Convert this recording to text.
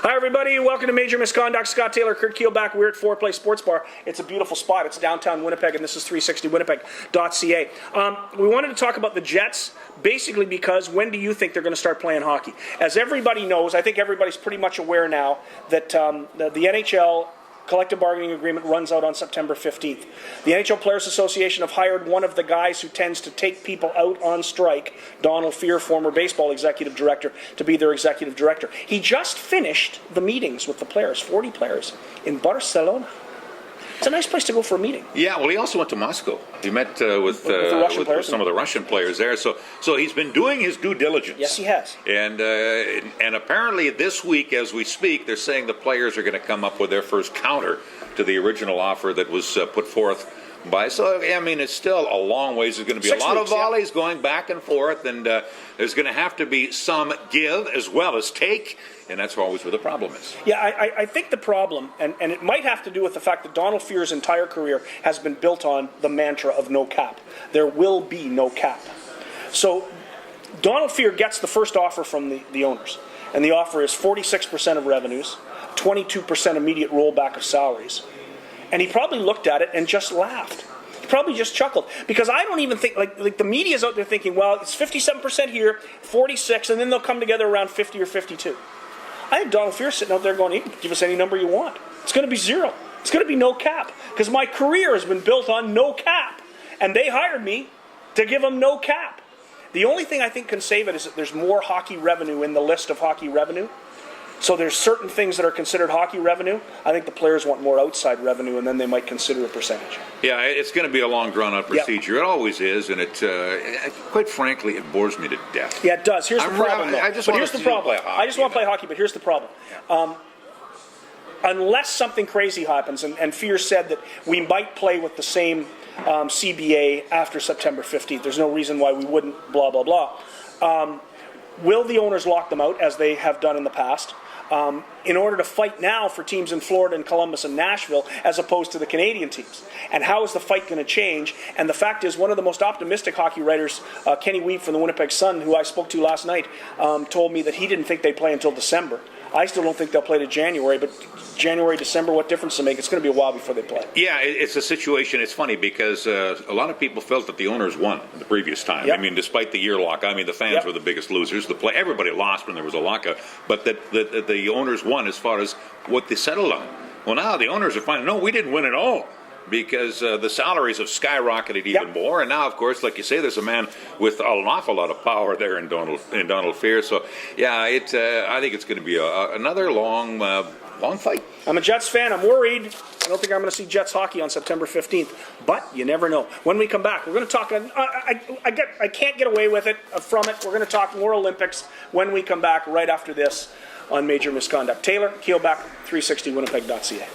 Hi, everybody. Welcome to Major Misconduct. Scott Taylor, Curt back. We're at Four Place Sports Bar. It's a beautiful spot. It's downtown Winnipeg, and this is 360Winnipeg.ca. We wanted to talk about the Jets, basically because when do you think they're going to start playing hockey? As everybody knows, I think everybody's pretty much aware now that the NHL collective bargaining agreement runs out on September 15th. The NHL Players Association have hired one of the guys who tends to take people out on strike, Donald Fehr, former baseball executive director, to be their executive director. He just finished the meetings with the players, 40 players, in Barcelona. It's a nice place to go for a meeting. Yeah, well, he also went to Moscow. He met with some of the Russian players there. So he's been doing his due diligence. Yes, he has. And apparently this week, as we speak, they're saying the players are going to come up with their first counter to the original offer that was put forth by. So, I mean, it's still a long ways. There's going to be 6 a lot weeks, of volleys going back and forth, and there's going to have to be some give as well as take. And that's always where the problem is. Yeah, I think the problem, and it might have to do with the fact that Donald Fehr's entire career has been built on the mantra of no cap. There will be no cap. So Donald Fehr gets the first offer from the owners, and the offer is 46% of revenues, 22% immediate rollback of salaries. And he probably looked at it and just laughed. He probably just chuckled, because I don't even think, like the media's out there thinking, well, it's 57% here, 46, and then they'll come together around 50 or 52. I have Donald Fehr sitting out there going, you can give us any number you want. It's going to be zero. It's going to be no cap, because my career has been built on no cap, and they hired me to give them no cap. The only thing I think can save it is that there's more hockey revenue in the list of hockey revenue. So there's certain things that are considered hockey revenue. I think the players want more outside revenue, and then they might consider a percentage. Yeah, it's going to be a long, drawn-out procedure. Yep. It always is, and quite frankly, it bores me to death. Yeah, it does. Here's the problem, though. I just want to play hockey. I just want to play hockey, but here's the problem. Yeah. Unless something crazy happens, and Fehr said that we might play with the same CBA after September 15th. There's no reason why we wouldn't, blah, blah, blah. Will the owners lock them out, as they have done in the past? In order to fight now for teams in Florida and Columbus and Nashville as opposed to the Canadian teams. And how is the fight going to change? And the fact is, one of the most optimistic hockey writers, Kenny Weeb from the Winnipeg Sun, who I spoke to last night, told me that he didn't think they'd play until December. I still don't think they'll play to January, but January, December, what difference does it make? It's going to be a while before they play. Yeah, it's a situation. It's funny because a lot of people felt that the owners won the previous time. Yep. I mean, despite the year lock, I mean, the fans were the biggest losers. Everybody lost when there was a lockout, but the owners won as far as what they settled on. Well, now the owners are finding, no, we didn't win at all, because the salaries have skyrocketed even more. And now, of course, like you say, there's a man with an awful lot of power there in Donald Fehr. So, yeah, I think it's going to be another long fight. I'm a Jets fan. I'm worried. I don't think I'm going to see Jets hockey on September 15th. But you never know. When we come back, we're going to talk. I can't get away with it from it. We're going to talk more Olympics when we come back right after this on Major Misconduct. Taylor, Keelback, 360Winnipeg.ca.